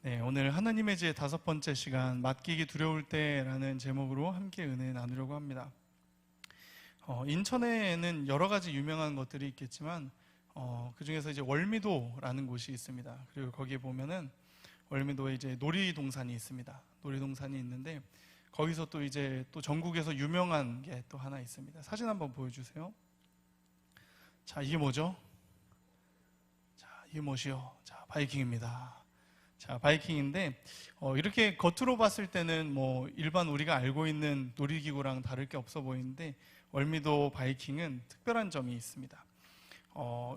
네, 오늘 하나님의 제 5번째 시간 맡기기 두려울 때라는 제목으로 함께 은혜 나누려고 합니다. 인천에는 여러 가지 유명한 것들이 있겠지만 그 중에서 이제 월미도라는 곳이 있습니다. 그리고 거기에 보면은 월미도에 이제 놀이동산이 있습니다. 놀이동산이 있는데 거기서 또 이제 또 전국에서 유명한 게 또 하나 있습니다. 사진 한번 보여주세요. 자, 이게 뭐죠? 자, 이게 무엇이요? 자, 바이킹입니다. 자, 바이킹인데 이렇게 겉으로 봤을 때는 뭐 일반 우리가 알고 있는 놀이기구랑 다를 게 없어 보이는데 월미도 바이킹은 특별한 점이 있습니다.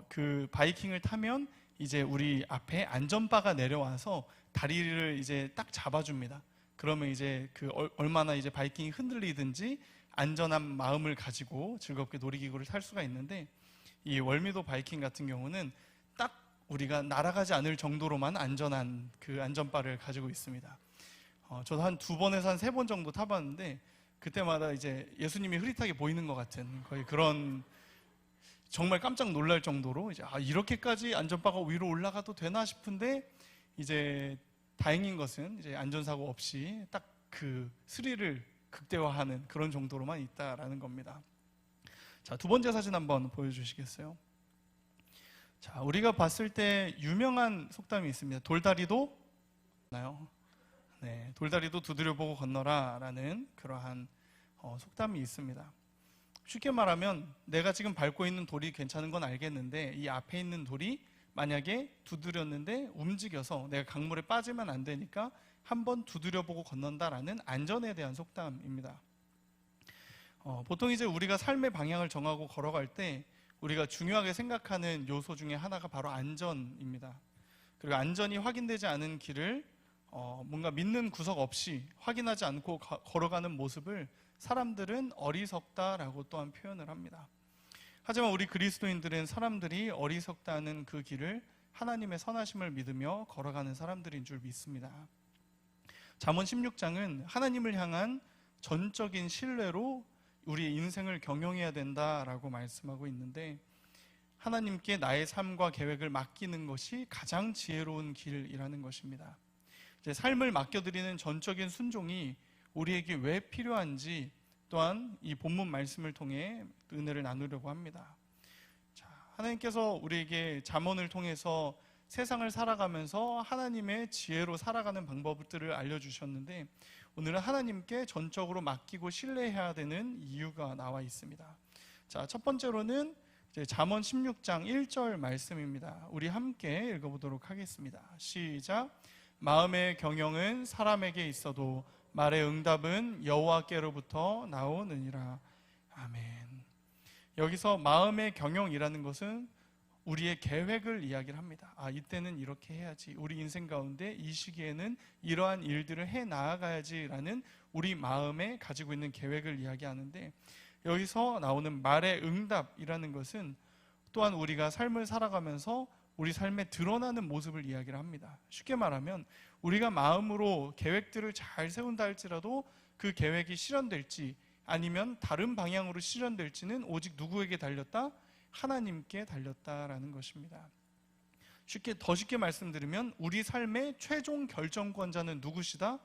그 바이킹을 타면 이제 우리 앞에 안전바가 내려와서 다리를 이제 딱 잡아줍니다. 그러면 이제 얼마나 이제 바이킹이 흔들리든지 안전한 마음을 가지고 즐겁게 놀이기구를 탈 수가 있는데, 이 월미도 바이킹 같은 경우는 딱 우리가 날아가지 않을 정도로만 안전한 그 안전바를 가지고 있습니다. 저도 한 2번에서 한 3번 정도 타봤는데 그때마다 이제 예수님이 흐릿하게 보이는 것 같은 거의 그런, 정말 깜짝 놀랄 정도로 이제 이렇게까지 안전바가 위로 올라가도 되나 싶은데, 이제 다행인 것은 이제 안전사고 없이 딱 그 스릴을 극대화하는 그런 정도로만 있다라는 겁니다. 자, 2번째 사진 한번 보여주시겠어요? 자, 우리가 봤을 때 유명한 속담이 있습니다. 돌다리도 나요. 네, 돌다리도 두드려보고 건너라 라는 그러한 속담이 있습니다. 쉽게 말하면 내가 지금 밟고 있는 돌이 괜찮은 건 알겠는데 이 앞에 있는 돌이 만약에 두드렸는데 움직여서 내가 강물에 빠지면 안 되니까 한번 두드려보고 건넌다라는 안전에 대한 속담입니다. 보통 이제 우리가 삶의 방향을 정하고 걸어갈 때 우리가 중요하게 생각하는 요소 중에 하나가 바로 안전입니다. 그리고 안전이 확인되지 않은 길을 뭔가 믿는 구석 없이 확인하지 않고 걸어가는 모습을 사람들은 어리석다라고 또한 표현을 합니다. 하지만 우리 그리스도인들은 사람들이 어리석다는 그 길을 하나님의 선하심을 믿으며 걸어가는 사람들인 줄 믿습니다. 잠언 16장은 하나님을 향한 전적인 신뢰로 우리의 인생을 경영해야 된다라고 말씀하고 있는데, 하나님께 나의 삶과 계획을 맡기는 것이 가장 지혜로운 길이라는 것입니다. 이제 삶을 맡겨드리는 전적인 순종이 우리에게 왜 필요한지 또한 이 본문 말씀을 통해 은혜를 나누려고 합니다. 자, 하나님께서 우리에게 잠언을 통해서 세상을 살아가면서 하나님의 지혜로 살아가는 방법들을 알려주셨는데, 오늘은 하나님께 전적으로 맡기고 신뢰해야 되는 이유가 나와 있습니다. 자, 첫 번째로는 이제 잠언 16장 1절 말씀입니다. 우리 함께 읽어보도록 하겠습니다. 시작. 마음의 경영은 사람에게 있어도 말의 응답은 여호와께로부터 나오느니라. 아멘. 여기서 마음의 경영이라는 것은 우리의 계획을 이야기를 합니다. 이때는 이렇게 해야지, 우리 인생 가운데 이 시기에는 이러한 일들을 해 나아가야지라는 우리 마음에 가지고 있는 계획을 이야기하는데, 여기서 나오는 말의 응답이라는 것은 또한 우리가 삶을 살아가면서 우리 삶에 드러나는 모습을 이야기를 합니다. 쉽게 말하면 우리가 마음으로 계획들을 잘 세운다 할지라도 그 계획이 실현될지 아니면 다른 방향으로 실현될지는 오직 누구에게 달렸다? 하나님께 달렸다라는 것입니다. 더 쉽게 말씀드리면 우리 삶의 최종 결정권자는 누구시다?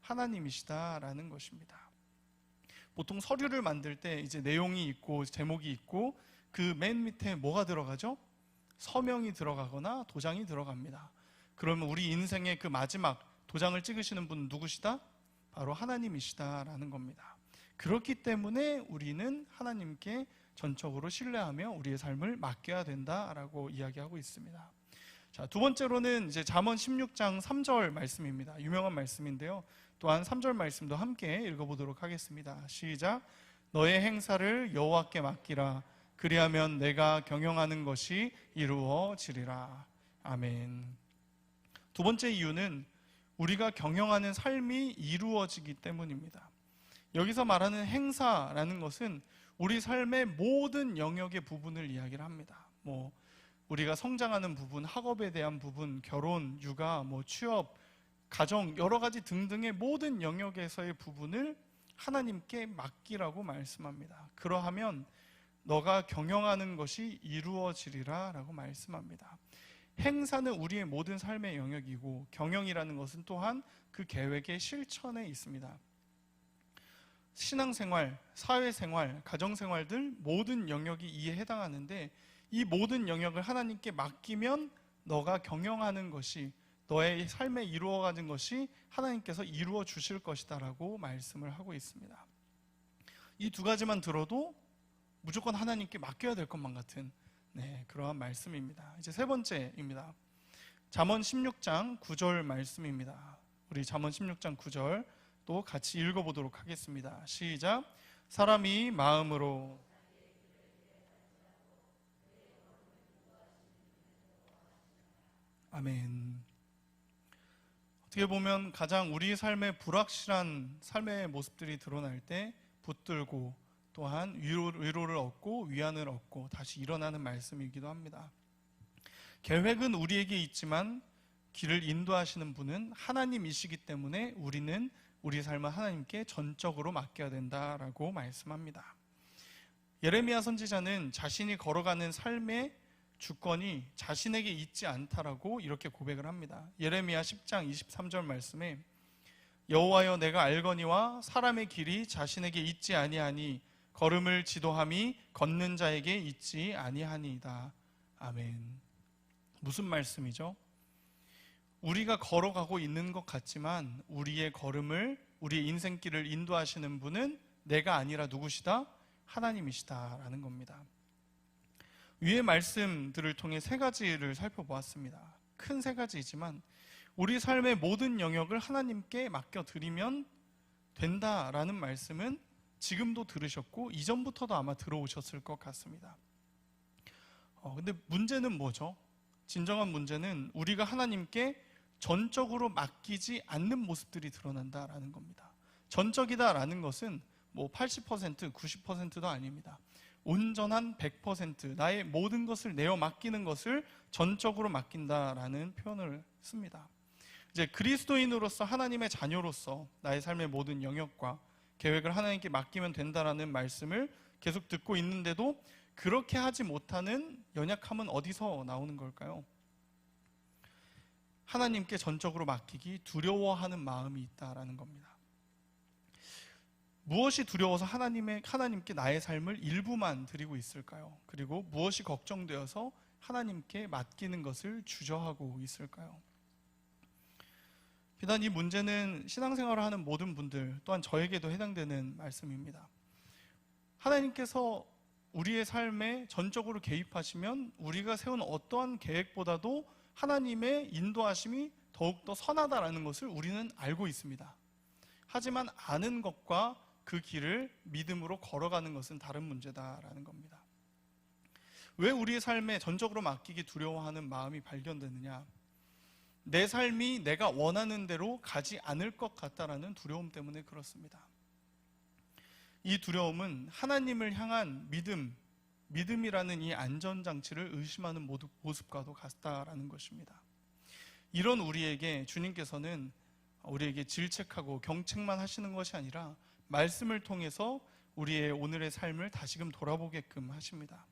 하나님이시다라는 것입니다. 보통 서류를 만들 때 이제 내용이 있고 제목이 있고 그 맨 밑에 뭐가 들어가죠? 서명이 들어가거나 도장이 들어갑니다. 그러면 우리 인생의 그 마지막 도장을 찍으시는 분은 누구시다? 바로 하나님이시다라는 겁니다. 그렇기 때문에 우리는 하나님께 전적으로 신뢰하며 우리의 삶을 맡겨야 된다라고 이야기하고 있습니다. 자, 2번째로는 이제 잠언 16장 3절 말씀입니다. 유명한 말씀인데요. 또한 3절 말씀도 함께 읽어보도록 하겠습니다. 시작. 너의 행사를 여호와께 맡기라. 그리하면 내가 경영하는 것이 이루어지리라. 아멘. 2번째 이유는 우리가 경영하는 삶이 이루어지기 때문입니다. 여기서 말하는 행사라는 것은 우리 삶의 모든 영역의 부분을 이야기를 합니다. 우리가 성장하는 부분, 학업에 대한 부분, 결혼, 육아, 취업, 가정, 여러 가지 등등의 모든 영역에서의 부분을 하나님께 맡기라고 말씀합니다. 그러하면 너가 경영하는 것이 이루어지리라 라고 말씀합니다. 행사는 우리의 모든 삶의 영역이고 경영이라는 것은 또한 그 계획의 실천에 있습니다. 신앙생활, 사회생활, 가정생활들 모든 영역이 이에 해당하는데 이 모든 영역을 하나님께 맡기면 너가 경영하는 것이 너의 삶에 이루어가는 것이 하나님께서 이루어 주실 것이다 라고 말씀을 하고 있습니다. 이 두 가지만 들어도 무조건 하나님께 맡겨야 될 것만 같은 그러한 말씀입니다. 이제 세 번째입니다. 잠언 16장 9절 말씀입니다. 우리 잠언 16장 9절 또 같이 읽어보도록 하겠습니다. 시작. 사람이 마음으로 아멘. 어떻게 보면 가장 우리 삶의 불확실한 삶의 모습들이 드러날 때 붙들고 또한 위로를 얻고 위안을 얻고 다시 일어나는 말씀이기도 합니다. 계획은 우리에게 있지만 길을 인도하시는 분은 하나님이시기 때문에 우리는 우리 삶을 하나님께 전적으로 맡겨야 된다라고 말씀합니다. 예레미야 선지자는 자신이 걸어가는 삶의 주권이 자신에게 있지 않다라고 이렇게 고백을 합니다. 예레미야 10장 23절 말씀에 여호와여 내가 알거니와 사람의 길이 자신에게 있지 아니하니 걸음을 지도함이 걷는 자에게 있지 아니하니이다. 아멘. 무슨 말씀이죠? 우리가 걸어가고 있는 것 같지만 우리의 걸음을, 우리의 인생길을 인도하시는 분은 내가 아니라 누구시다? 하나님이시다라는 겁니다. 위의 말씀들을 통해 세 가지를 살펴보았습니다. 큰 세 가지이지만 우리 삶의 모든 영역을 하나님께 맡겨드리면 된다라는 말씀은 지금도 들으셨고 이전부터도 아마 들어오셨을 것 같습니다. 근데 문제는 뭐죠? 진정한 문제는 우리가 하나님께 전적으로 맡기지 않는 모습들이 드러난다라는 겁니다. 전적이다라는 것은 뭐 80%, 90%도 아닙니다. 온전한 100%, 나의 모든 것을 내어 맡기는 것을 전적으로 맡긴다라는 표현을 씁니다. 이제 그리스도인으로서 하나님의 자녀로서 나의 삶의 모든 영역과 계획을 하나님께 맡기면 된다라는 말씀을 계속 듣고 있는데도 그렇게 하지 못하는 연약함은 어디서 나오는 걸까요? 하나님께 전적으로 맡기기 두려워하는 마음이 있다라는 겁니다. 무엇이 두려워서 하나님께 나의 삶을 일부만 드리고 있을까요? 그리고 무엇이 걱정되어서 하나님께 맡기는 것을 주저하고 있을까요? 비단 이 문제는 신앙생활을 하는 모든 분들 또한 저에게도 해당되는 말씀입니다. 하나님께서 우리의 삶에 전적으로 개입하시면 우리가 세운 어떠한 계획보다도 하나님의 인도하심이 더욱더 선하다라는 것을 우리는 알고 있습니다. 하지만 아는 것과 그 길을 믿음으로 걸어가는 것은 다른 문제다라는 겁니다. 왜 우리의 삶에 전적으로 맡기기 두려워하는 마음이 발견되느냐? 내 삶이 내가 원하는 대로 가지 않을 것 같다라는 두려움 때문에 그렇습니다. 이 두려움은 하나님을 향한 믿음이라는 이 안전장치를 의심하는 모습과도 같다라는 것입니다. 이런 우리에게 주님께서는 우리에게 질책하고 경책만 하시는 것이 아니라 말씀을 통해서 우리의 오늘의 삶을 다시금 돌아보게끔 하십니다.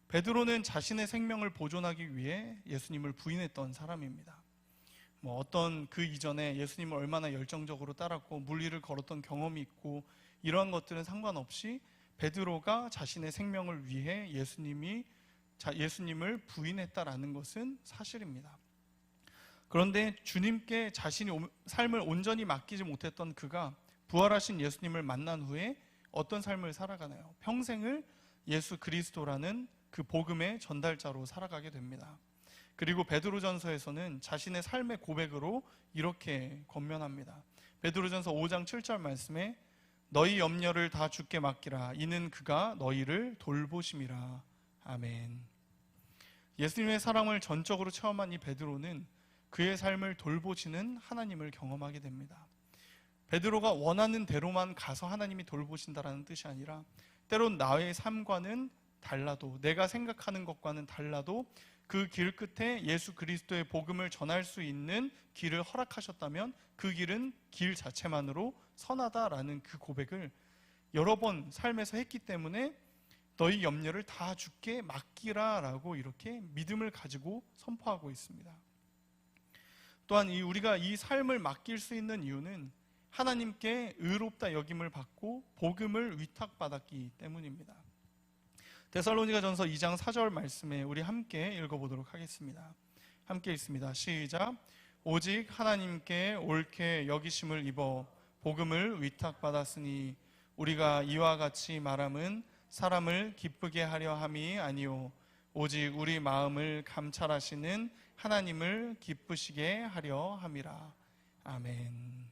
베드로는 자신의 생명을 보존하기 위해 예수님을 부인했던 사람입니다. 어떤 그 이전에 예수님을 얼마나 열정적으로 따랐고 물리를 걸었던 경험이 있고 이러한 것들은 상관없이 베드로가 자신의 생명을 위해 예수님을 부인했다라는 것은 사실입니다. 그런데 주님께 자신이 삶을 온전히 맡기지 못했던 그가 부활하신 예수님을 만난 후에 어떤 삶을 살아가나요? 평생을 예수 그리스도라는 그 복음의 전달자로 살아가게 됩니다. 그리고 베드로전서에서는 자신의 삶의 고백으로 이렇게 권면합니다. 베드로전서 5장 7절 말씀에 너희 염려를 다 주께 맡기라 이는 그가 너희를 돌보심이라. 아멘. 예수님의 사랑을 전적으로 체험한 이 베드로는 그의 삶을 돌보시는 하나님을 경험하게 됩니다. 베드로가 원하는 대로만 가서 하나님이 돌보신다라는 뜻이 아니라 때론 나의 삶과는 달라도 내가 생각하는 것과는 달라도 그 길 끝에 예수 그리스도의 복음을 전할 수 있는 길을 허락하셨다면 그 길은 길 자체만으로 선하다라는 그 고백을 여러 번 삶에서 했기 때문에 너희 염려를 다 주께 맡기라 라고 이렇게 믿음을 가지고 선포하고 있습니다. 또한 우리가 이 삶을 맡길 수 있는 이유는 하나님께 의롭다 여김을 받고 복음을 위탁받았기 때문입니다. 데살로니가전서 2장 4절 말씀에 우리 함께 읽어보도록 하겠습니다. 함께 읽습니다. 시작. 오직 하나님께 옳게 여기심을 입어 복음을 위탁받았으니 우리가 이와 같이 말함은 사람을 기쁘게 하려 함이 아니요 오직 우리 마음을 감찰하시는 하나님을 기쁘시게 하려 함이라. 아멘.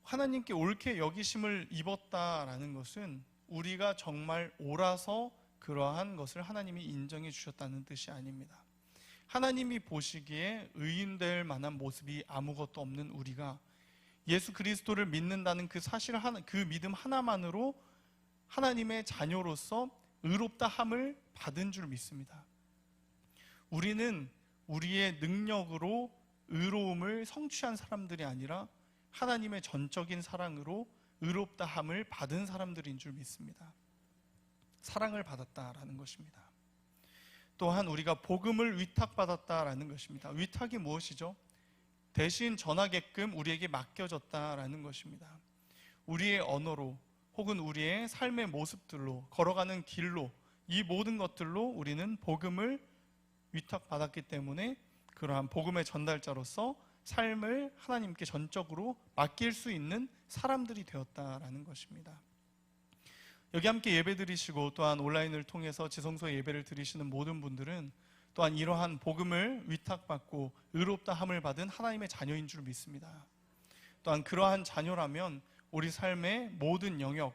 하나님께 옳게 여기심을 입었다라는 것은 우리가 정말 옳아서 그러한 것을 하나님이 인정해 주셨다는 뜻이 아닙니다. 하나님이 보시기에 의인될 만한 모습이 아무것도 없는 우리가 예수 그리스도를 믿는다는 그 사실 하나, 그 믿음 하나만으로 하나님의 자녀로서 의롭다 함을 받은 줄 믿습니다. 우리는 우리의 능력으로 의로움을 성취한 사람들이 아니라 하나님의 전적인 사랑으로 의롭다 함을 받은 사람들인 줄 믿습니다. 사랑을 받았다라는 것입니다. 또한 우리가 복음을 위탁받았다라는 것입니다. 위탁이 무엇이죠? 대신 전하게끔 우리에게 맡겨졌다라는 것입니다. 우리의 언어로 혹은 우리의 삶의 모습들로 걸어가는 길로 이 모든 것들로 우리는 복음을 위탁받았기 때문에 그러한 복음의 전달자로서 삶을 하나님께 전적으로 맡길 수 있는 사람들이 되었다라는 것입니다. 여기 함께 예배 드리시고 또한 온라인을 통해서 지성소에 예배를 드리시는 모든 분들은 또한 이러한 복음을 위탁받고 의롭다 함을 받은 하나님의 자녀인 줄 믿습니다. 또한 그러한 자녀라면 우리 삶의 모든 영역,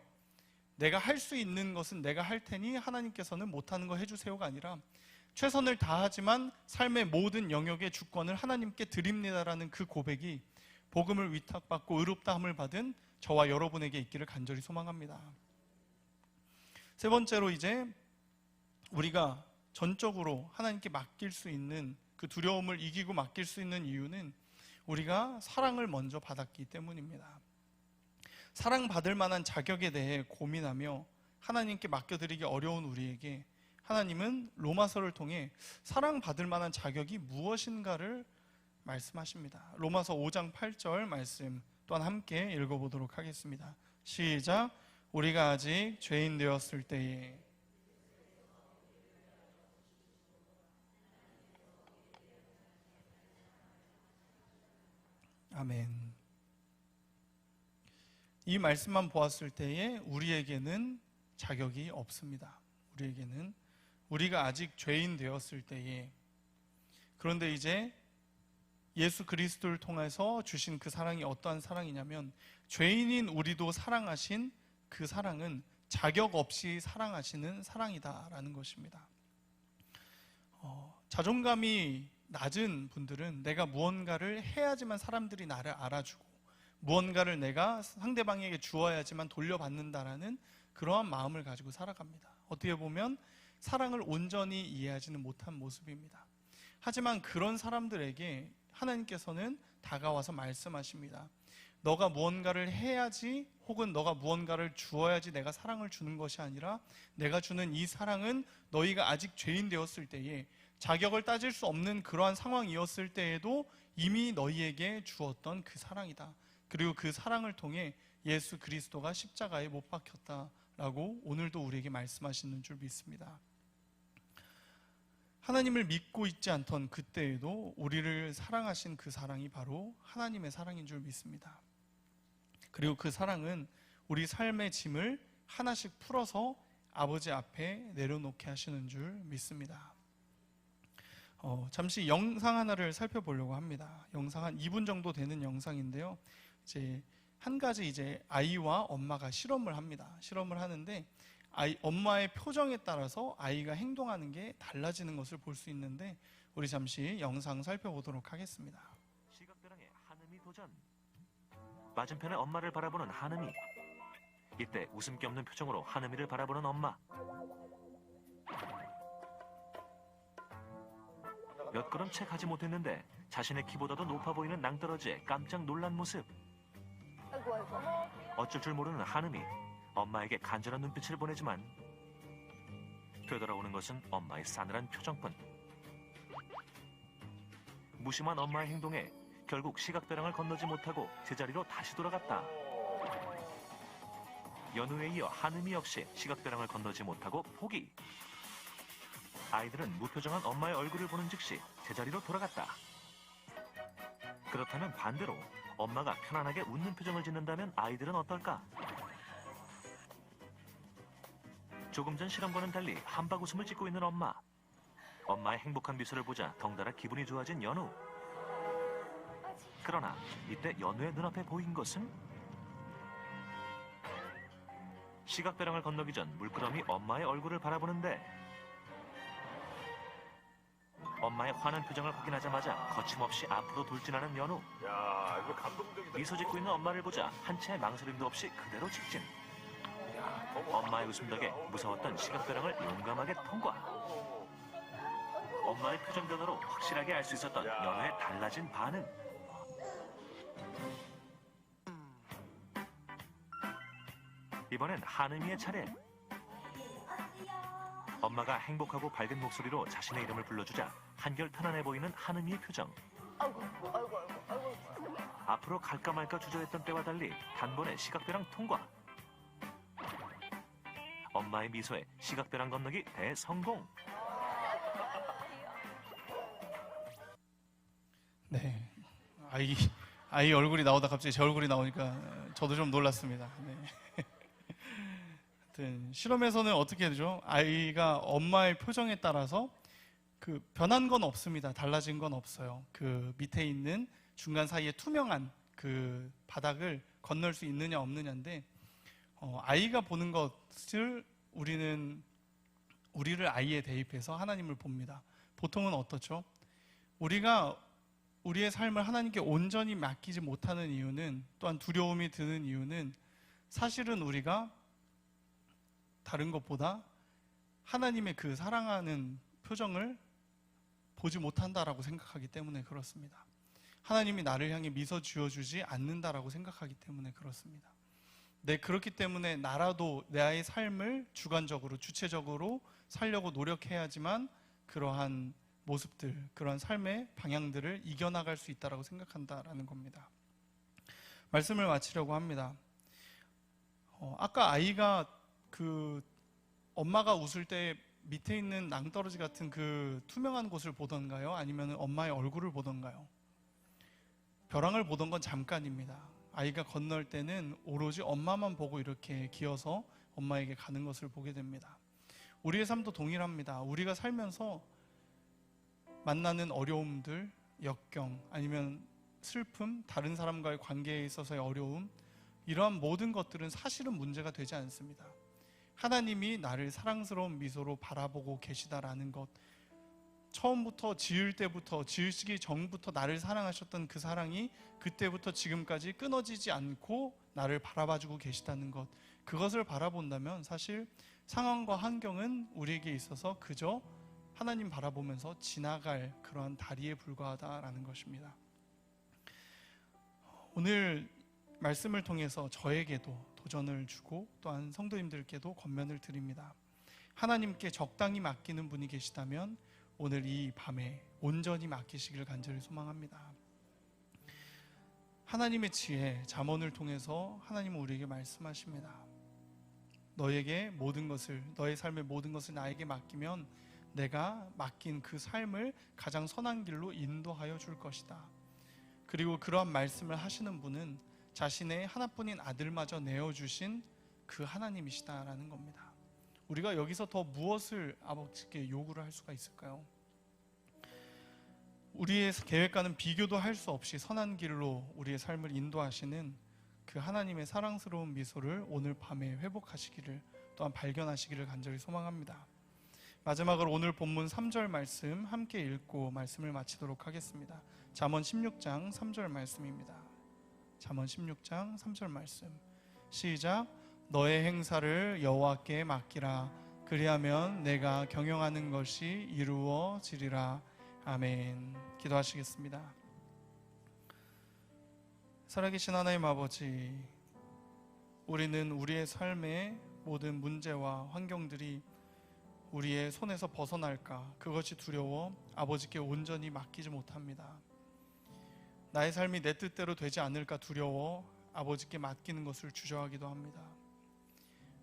내가 할 수 있는 것은 내가 할 테니 하나님께서는 못하는 거 해주세요가 아니라 최선을 다하지만 삶의 모든 영역의 주권을 하나님께 드립니다라는 그 고백이 복음을 위탁받고 의롭다 함을 받은 저와 여러분에게 있기를 간절히 소망합니다. 세 번째로 이제 우리가 전적으로 하나님께 맡길 수 있는 그 두려움을 이기고 맡길 수 있는 이유는 우리가 사랑을 먼저 받았기 때문입니다. 사랑받을 만한 자격에 대해 고민하며 하나님께 맡겨드리기 어려운 우리에게 하나님은 로마서를 통해 사랑받을 만한 자격이 무엇인가를 말씀하십니다. 로마서 5장 8절 말씀 또한 함께 읽어보도록 하겠습니다. 시작. 우리가 아직 죄인 되었을 때에 아멘. 이 말씀만 보았을 때에 우리에게는 자격이 없습니다. 우리가 아직 죄인 되었을 때에, 그런데 이제 예수 그리스도를 통해서 주신 그 사랑이 어떠한 사랑이냐면 죄인인 우리도 사랑하신 그 사랑은 자격 없이 사랑하시는 사랑이다라는 것입니다. 자존감이 낮은 분들은 내가 무언가를 해야지만 사람들이 나를 알아주고 무언가를 내가 상대방에게 주어야지만 돌려받는다라는 그러한 마음을 가지고 살아갑니다. 어떻게 보면 사랑을 온전히 이해하지는 못한 모습입니다. 하지만 그런 사람들에게 하나님께서는 다가와서 말씀하십니다. 너가 무언가를 해야지 혹은 너가 무언가를 주어야지 내가 사랑을 주는 것이 아니라 내가 주는 이 사랑은 너희가 아직 죄인 되었을 때에 자격을 따질 수 없는 그러한 상황이었을 때에도 이미 너희에게 주었던 그 사랑이다. 그리고 그 사랑을 통해 예수 그리스도가 십자가에 못 박혔다라고 오늘도 우리에게 말씀하시는 줄 믿습니다. 하나님을 믿고 있지 않던 그때에도 우리를 사랑하신 그 사랑이 바로 하나님의 사랑인 줄 믿습니다. 그리고 그 사랑은 우리 삶의 짐을 하나씩 풀어서 아버지 앞에 내려놓게 하시는 줄 믿습니다. 잠시 영상 하나를 살펴보려고 합니다. 영상 한 2분 정도 되는 영상인데요. 이제 한 가지 이제 아이와 엄마가 실험을 합니다. 실험을 하는데 엄마의 표정에 따라서 아이가 행동하는 게 달라지는 것을 볼 수 있는데 우리 잠시 영상 살펴보도록 하겠습니다. 시각대랑의 한음이 도전. 맞은편에 엄마를 바라보는 한음이. 이때 웃음기 없는 표정으로 한음이를 바라보는 엄마. 몇 걸음 채 가지 못했는데 자신의 키보다도 높아 보이는 낭떠러지에 깜짝 놀란 모습. 어쩔 줄 모르는 한음이 엄마에게 간절한 눈빛을 보내지만 되돌아오는 것은 엄마의 싸늘한 표정뿐. 무심한 엄마의 행동에 결국 시각배랑을 건너지 못하고 제자리로 다시 돌아갔다. 연우에 이어 한음이 역시 시각배랑을 건너지 못하고 포기. 아이들은 무표정한 엄마의 얼굴을 보는 즉시 제자리로 돌아갔다. 그렇다면 반대로 엄마가 편안하게 웃는 표정을 짓는다면 아이들은 어떨까? 조금 전 실험과는 달리 한박 웃음을 짓고 있는 엄마. 엄마의 행복한 미소를 보자 덩달아 기분이 좋아진 연우. 그러나 이때 연우의 눈앞에 보인 것은 시각배랑을 건너기 전 물끄러미 엄마의 얼굴을 바라보는데 엄마의 환한 표정을 확인하자마자 거침없이 앞으로 돌진하는 연우. 야, 이거 감동적이다. 미소 짓고 있는 엄마를 보자 한 채의 망설임도 없이 그대로 직진. 엄마의 웃음 덕에 무서웠던 시각배랑을 용감하게 통과. 엄마의 표정 변화로 확실하게 알 수 있었던 연우의 달라진 반응. 이번엔 한음이의 차례. 엄마가 행복하고 밝은 목소리로 자신의 이름을 불러주자 한결 편안해 보이는 한음이의 표정. 앞으로 갈까 말까 주저했던 때와 달리 단번에 시각배랑 통과. 엄마의 미소에 시각배랑 건너기 대성공. 네, 아이 얼굴이 나오다 갑자기 제 얼굴이 나오니까 저도 좀 놀랐습니다. 네. 하여튼 실험에서는 어떻게 되죠? 아이가 엄마의 표정에 따라서 그 변한 건 없습니다. 달라진 건 없어요. 그 밑에 있는 중간 사이에 투명한 그 바닥을 건널 수 있느냐 없느냐인데 아이가 보는 것을 우리를 아이에 대입해서 하나님을 봅니다. 보통은 어떻죠? 우리가 우리의 삶을 하나님께 온전히 맡기지 못하는 이유는, 또한 두려움이 드는 이유는 사실은 우리가 다른 것보다 하나님의 그 사랑하는 표정을 보지 못한다라고 생각하기 때문에 그렇습니다. 하나님이 나를 향해 미소 지어주지 않는다라고 생각하기 때문에 그렇습니다. 그렇기 때문에 나라도 내 아이의 삶을 주관적으로, 주체적으로 살려고 노력해야지만 그러한 모습들, 그러한 삶의 방향들을 이겨나갈 수 있다라고 생각한다라는 겁니다. 말씀을 마치려고 합니다. 아까 아이가 그 엄마가 웃을 때 밑에 있는 낭떠러지 같은 그 투명한 곳을 보던가요? 아니면 엄마의 얼굴을 보던가요? 벼랑을 보던 건 잠깐입니다. 아이가 건널 때는 오로지 엄마만 보고 이렇게 기어서 엄마에게 가는 것을 보게 됩니다. 우리의 삶도 동일합니다. 우리가 살면서 만나는 어려움들, 역경, 아니면 슬픔, 다른 사람과의 관계에 있어서의 어려움, 이러한 모든 것들은 사실은 문제가 되지 않습니다. 하나님이 나를 사랑스러운 미소로 바라보고 계시다라는 것, 처음부터 지으시기 전부터 나를 사랑하셨던 그 사랑이 그때부터 지금까지 끊어지지 않고 나를 바라봐주고 계시다는 것, 그것을 바라본다면 사실 상황과 환경은 우리에게 있어서 그저 하나님 바라보면서 지나갈 그러한 다리에 불과하다라는 것입니다. 오늘 말씀을 통해서 저에게도 도전을 주고 또한 성도님들께도 권면을 드립니다. 하나님께 적당히 맡기는 분이 계시다면 오늘 이 밤에 온전히 맡기시기를 간절히 소망합니다. 하나님의 지혜, 잠언을 통해서 하나님은 우리에게 말씀하십니다. 너에게 모든 것을, 너의 삶의 모든 것을 나에게 맡기면 내가 맡긴 그 삶을 가장 선한 길로 인도하여 줄 것이다. 그리고 그러한 말씀을 하시는 분은 자신의 하나뿐인 아들마저 내어주신 그 하나님이시다라는 겁니다. 우리가 여기서 더 무엇을 아버지께 요구를 할 수가 있을까요? 우리의 계획과는 비교도 할 수 없이 선한 길로 우리의 삶을 인도하시는 그 하나님의 사랑스러운 미소를 오늘 밤에 회복하시기를, 또한 발견하시기를 간절히 소망합니다. 마지막으로 오늘 본문 3절 말씀 함께 읽고 말씀을 마치도록 하겠습니다. 잠언 16장 3절 말씀입니다. 잠언 16장 3절 말씀, 시작. 너의 행사를 여호와께 맡기라. 그리하면 내가 경영하는 것이 이루어지리라. 아멘. 기도하시겠습니다. 살아계신 하나님 아버지, 우리는 우리의 삶의 모든 문제와 환경들이 우리의 손에서 벗어날까, 그것이 두려워 아버지께 온전히 맡기지 못합니다. 나의 삶이 내 뜻대로 되지 않을까 두려워 아버지께 맡기는 것을 주저하기도 합니다.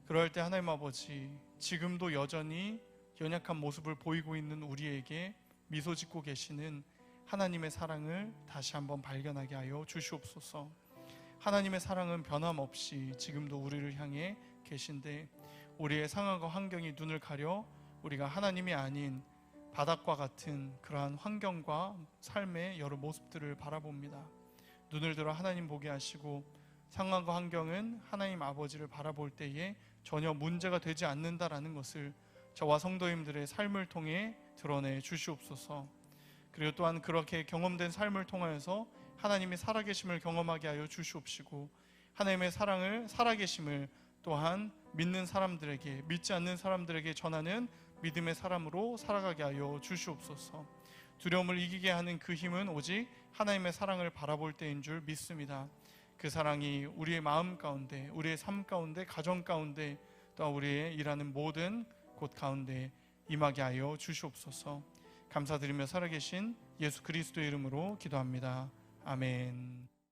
그럴 때 하나님 아버지, 지금도 여전히 연약한 모습을 보이고 있는 우리에게 미소 짓고 계시는 하나님의 사랑을 다시 한번 발견하게 하여 주시옵소서. 하나님의 사랑은 변함없이 지금도 우리를 향해 계신데, 우리의 상황과 환경이 눈을 가려 우리가 하나님이 아닌 바닥과 같은 그러한 환경과 삶의 여러 모습들을 바라봅니다. 눈을 들어 하나님 보게 하시고, 상황과 환경은 하나님 아버지를 바라볼 때에 전혀 문제가 되지 않는다라는 것을 저와 성도님들의 삶을 통해 드러내 주시옵소서. 그리고 또한 그렇게 경험된 삶을 통하여서 하나님의 살아계심을 경험하게 하여 주시옵시고, 하나님의 사랑을, 살아계심을 또한 믿는 사람들에게, 믿지 않는 사람들에게 전하는 믿음의 사람으로 살아가게 하여 주시옵소서. 두려움을 이기게 하는 그 힘은 오직 하나님의 사랑을 바라볼 때인 줄 믿습니다. 그 사랑이 우리의 마음 가운데, 우리의 삶 가운데, 가정 가운데, 또 우리의 일하는 모든 곳 가운데 임하게 하여 주시옵소서. 감사드리며 살아계신 예수 그리스도의 이름으로 기도합니다. 아멘.